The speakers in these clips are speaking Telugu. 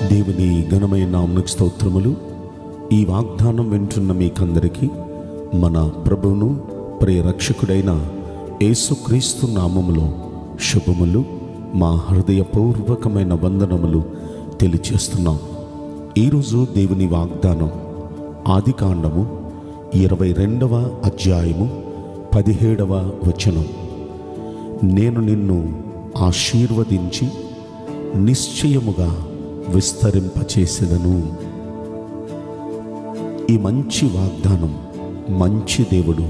దేవుని ఘనమైన నామమునకు స్తోత్రములు. ఈ వాగ్దానం వింటున్న మీకందరికీ మన ప్రభువును ప్రియ రక్షకుడైన యేసుక్రీస్తు నామములో శుభములు, మా హృదయపూర్వకమైన వందనములు తెలియచేస్తున్నాం. ఈరోజు దేవుని వాగ్దానం ఆదికాండము 22వ అధ్యాయము 17వ వచనం. నేను నిన్ను ఆశీర్వదించి నిశ్చయముగా విస్తరింపచేసేదను. ఈ మంచి వాగ్దానం మంచి దేవుడు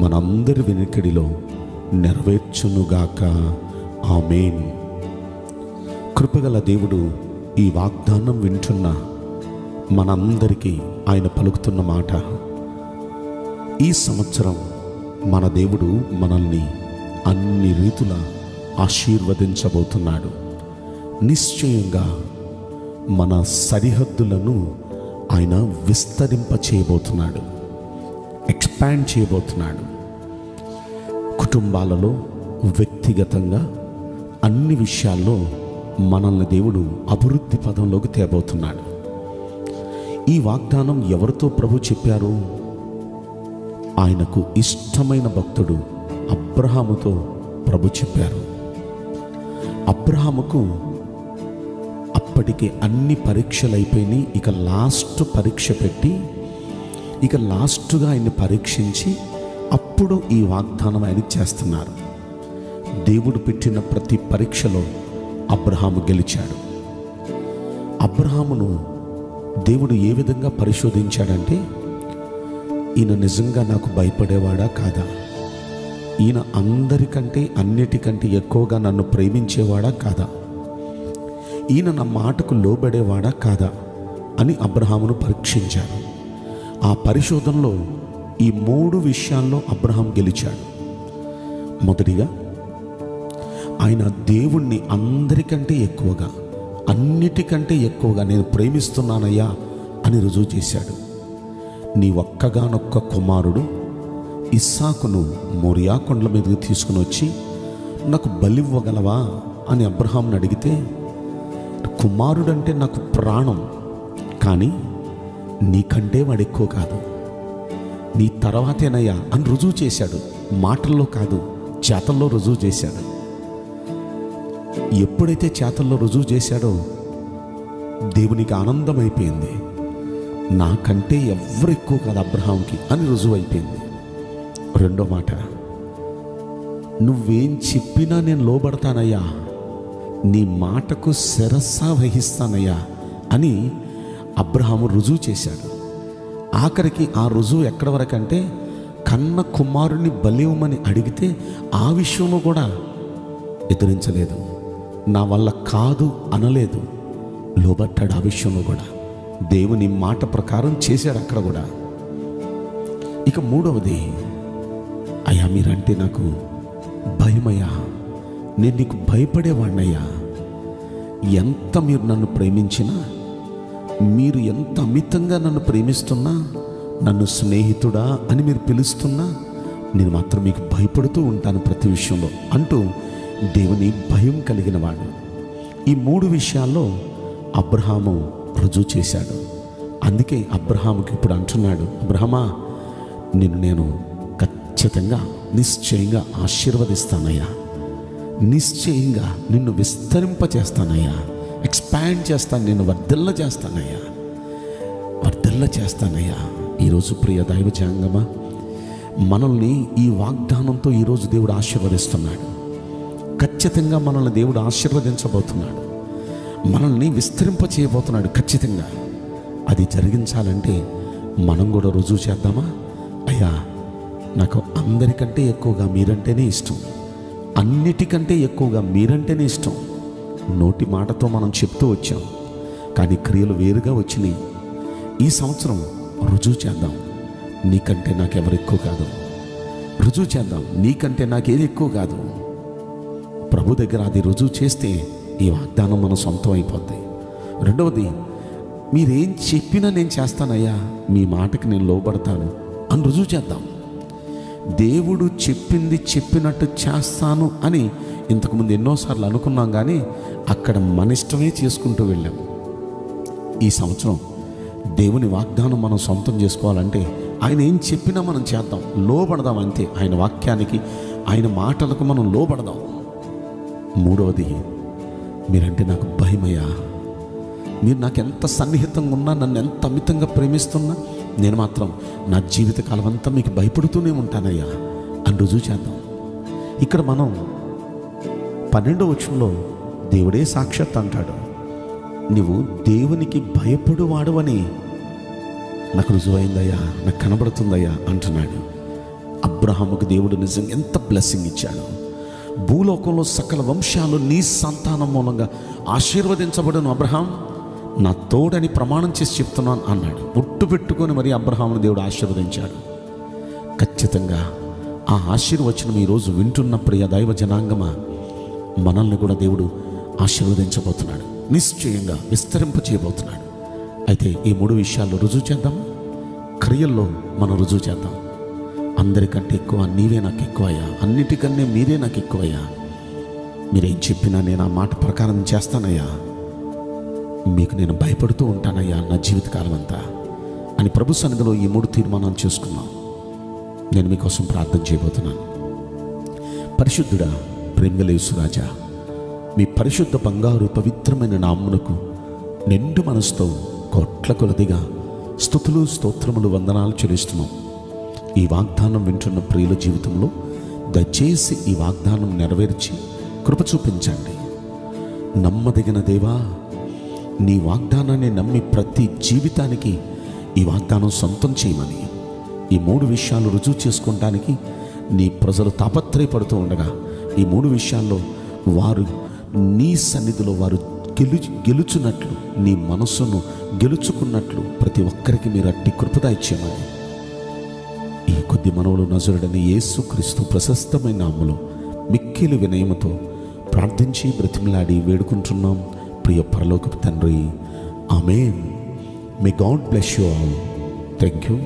మనందరి వెనుకడిలో నెరవేర్చునుగాక. ఆమేన్. కృపగల దేవుడు ఈ వాగ్దానం వింటున్న మనందరికీ ఆయన పలుకుతున్న మాట, ఈ సంవత్సరం మన దేవుడు మనల్ని అన్ని రీతుల ఆశీర్వదించబోతున్నాడు. నిశ్చయంగా మన సరిహద్దులను ఆయన విస్తరింపచేయబోతున్నాడు, ఎక్స్పాండ్ చేయబోతున్నాడు. కుటుంబాలలో, వ్యక్తిగతంగా అన్ని విషయాల్లో మనల్ని దేవుడు అభివృద్ధి పదంలోకి తేబోతున్నాడు. ఈ వాగ్దానం ఎవరితో ప్రభు చెప్పారు? ఆయనకు ఇష్టమైన భక్తుడు అబ్రహాముతో ప్రభు చెప్పారు. అబ్రహాముకు అప్పటికే అన్ని పరీక్షలు అయిపోయినాయి. ఇక లాస్ట్ పరీక్ష పెట్టి, ఇక లాస్ట్గా ఆయన్ని పరీక్షించి అప్పుడు ఈ వాగ్దానం ఆయనకి చేస్తున్నారు. దేవుడు పెట్టిన ప్రతి పరీక్షలో అబ్రహాము గెలిచాడు. అబ్రహామును దేవుడు ఏ విధంగా పరిశోధించాడంటే, ఈయన నిజంగా నాకు భయపడేవాడా కాదా? ఈయన అందరికంటే అన్నిటికంటే ఎక్కువగా నన్ను ప్రేమించేవాడా కాదా? ఈయన నా మాటకు లోబడేవాడా కాదా అని అబ్రహామును పరీక్షించాడు. ఆ పరిశోధనలో ఈ 3 విషయాల్లో అబ్రహాం గెలిచాడు. మొదటిగా, ఆయన దేవుణ్ణి అందరికంటే ఎక్కువగా, అన్నిటికంటే ఎక్కువగా నేను ప్రేమిస్తున్నానయ్యా అని రుజువు చేశాడు. నీ ఒక్కగానొక్క కుమారుడు ఇస్సాకును మోరియా కొండల మీదకి తీసుకుని వచ్చి నాకు బలివ్వగలవా అని అబ్రహాంని అడిగితే, కుమారుడంటే నాకు ప్రాణం, కానీ నీకంటే వాడు ఎక్కువ కాదు, నీ తర్వాతేనయ్యా అని రుజువు చేశాడు. మాటల్లో కాదు, చేతల్లో రుజువు చేశాడు. ఎప్పుడైతే చేతల్లో రుజువు చేశాడో దేవునికి ఆనందమైపోయింది. నాకంటే ఎవరు ఎక్కువ కాదు అబ్రహాంకి అని రుజువు అయిపోయింది. రెండో మాట, నువ్వేం చెప్పినా నేను లోబడతానయ్యా, నీ మాటకు శిరస్సా వహిస్తానయ్యా అని అబ్రహాము రుజువు చేశాడు. ఆఖరికి ఆ రుజువు ఎక్కడి వరకు అంటే, కన్న కుమారుని బలివ్వమని అడిగితే ఆ విషయంలో కూడా ఎదిరించలేదు, నా వల్ల కాదు అనలేదు, లోబట్టాడు. ఆ విషయంలో కూడా దేవుని మాట ప్రకారం చేశాడు అక్కడ కూడా. ఇక మూడవది, అయ్యా మీరంటే నాకు భయమయ్యా, నేను నీకు భయపడేవాడినయ్యా. ఎంత మీరు నన్ను ప్రేమించినా, మీరు ఎంత అమితంగా నన్ను ప్రేమిస్తున్నా, నన్ను స్నేహితుడా అని మీరు పిలుస్తున్నా, నేను మాత్రం మీకు భయపడుతూ ఉంటాను ప్రతి విషయంలో అంటూ దేవుని భయం కలిగిన వాడు. ఈ 3 విషయాల్లో అబ్రహాము రుజువు చేశాడు. అందుకే అబ్రహాముకి ఇప్పుడు అంటున్నాడు, అబ్రహమా నేను ఖచ్చితంగా నిశ్చయంగా ఆశీర్వదిస్తానయ్యా, నిశ్చయంగా నిన్ను విస్తరింపచేస్తానయ్యా, ఎక్స్పాండ్ చేస్తాను, నిన్ను వర్ధిల్ల చేస్తానయ్యా. ఈరోజు ప్రియ దైవజాంగమా, మనల్ని ఈ వాగ్దానంతో ఈరోజు దేవుడు ఆశీర్వదిస్తున్నాడు. ఖచ్చితంగా మనల్ని దేవుడు ఆశీర్వదించబోతున్నాడు, మనల్ని విస్తరింపచేయబోతున్నాడు. ఖచ్చితంగా అది జరిగించాలంటే మనం కూడా రుజువు చేద్దామా? అయ్యా నాకు అందరికంటే ఎక్కువగా మీరంటేనే ఇష్టం, అన్నిటికంటే ఎక్కువగా మీరంటేనే ఇష్టం. నోటి మాటతో మనం చెప్తూ వచ్చాం, కానీ క్రియలు వేరుగా వచ్చినాయి. ఈ సంవత్సరం రుజువు చేద్దాం, నీకంటే నాకెవరు ఎక్కువ కాదు. రుజువు చేద్దాం, నీకంటే నాకేది ఎక్కువ కాదు. ప్రభు దగ్గర అది రుజువు చేస్తే ఈ వాగ్దానం మన సొంతం అయిపోద్ది. రెండవది, మీరేం చెప్పినా నేను చేస్తానయ్యా, మీ మాటకి నేను లోబడతాను అని రుజువు చేద్దాం. దేవుడు చెప్పింది చెప్పినట్టు చేస్తాను అని ఇంతకుముందు ఎన్నోసార్లు అనుకున్నాం, కానీ అక్కడ మన ఇష్టమే చేసుకుంటూ వెళ్ళాం. ఈ సంవత్సరం దేవుని వాగ్దానం మనం సొంతం చేసుకోవాలంటే ఆయన ఏం చెప్పినా మనం చేద్దాం, లోబడదాం అంతే. ఆయన వాక్యానికి, ఆయన మాటలకు మనం లోబడదాం. మూడవది, మీరంటే నాకు భయమయ్యా, మీరు నాకు ఎంత సన్నిహితంగా ఉన్నా, నన్ను ఎంత అమితంగా ప్రేమిస్తున్నా, నేను మాత్రం నా జీవితకాలం అంతా మీకు భయపడుతూనే ఉంటానయ్యా అని రుజువు చేద్దాం. ఇక్కడ మనం 12వ వచనంలో దేవుడే సాక్షాత్ అంటాడు, నువ్వు దేవునికి భయపడువాడు అని నాకు రుజువైందయ్యా, నాకు కనబడుతుందయ్యా అంటున్నాడు. అబ్రహాముకు దేవుడు నిజంగా ఎంత బ్లెస్సింగ్ ఇచ్చాడు. భూలోకంలో సకల వంశాలు నీ సంతానం మూలంగా ఆశీర్వదించబడును అబ్రహాం, నా తోడని ప్రమాణం చేసి చెప్తున్నాను అన్నాడు. ఒట్టు పెట్టుకొని మరి అబ్రహామును దేవుడు ఆశీర్వదించాడు. ఖచ్చితంగా ఆ ఆశీర్వచనం ఈరోజు వింటున్న ప్రియ దైవ జనాంగమా, మనల్ని కూడా దేవుడు ఆశీర్వదించబోతున్నాడు, నిశ్చయంగా విస్తరింపచేయబోతున్నాడు. అయితే ఈ 3 విషయాల్లో రుజువు చేద్దాం, క్రియల్లో మనం రుజువు చేద్దాం. అందరికంటే ఎక్కువ నీవే నాకు ఎక్కువయ్యా, అన్నిటికన్నా మీరే నాకు ఎక్కువయ్యా, మీరేం చెప్పినా నేను ఆ మాట ప్రకారం చేస్తానయ్యా, మీకు నేను భయపడుతూ ఉంటానయ్యా నా జీవితకాలం అంతా అని ప్రభు సన్నిధిలో ఈ 3 తీర్మానాలు చేసుకున్నాం. నేను మీకోసం ప్రార్థన చేయబోతున్నాను. పరిశుద్ధుడా, ప్రేమగల యేసురాజా, మీ పరిశుద్ధ బంగారు పవిత్రమైన నామమునకు నిండు మనసుతో కోట్ల కొలదిగా స్తుతులు, స్తోత్రములు, వందనాలు చెల్లిస్తున్నాం. ఈ వాగ్దానం వింటున్న ప్రియుల జీవితంలో దయచేసి ఈ వాగ్దానం నెరవేర్చి కృప చూపించండి. నమ్మదగిన దేవా, నీ వాగ్దానాన్ని నమ్మి ప్రతి జీవితానికి ఈ వాగ్దానం సొంతం చేయమని, ఈ 3 విషయాలు రుజువు చేసుకోవడానికి నీ ప్రజలు తాపత్రయపడుతూ ఉండగా, ఈ 3 విషయాల్లో వారు నీ సన్నిధిలో వారు గెలుచున్నట్లు, నీ మనస్సును గెలుచుకున్నట్లు ప్రతి ఒక్కరికి మీరు అట్టి కృపద ఇచ్చేమని ఈ కొద్ది మనవులు నజరుడని యేసుక్రీస్తు ప్రశస్తమైన నామములో మిక్కిలి వినయముతో ప్రార్థించి బ్రతిమలాడి వేడుకుంటున్నాం ప్రియ పరలోకపు తండ్రి. Amen. May God bless you all. Thank you.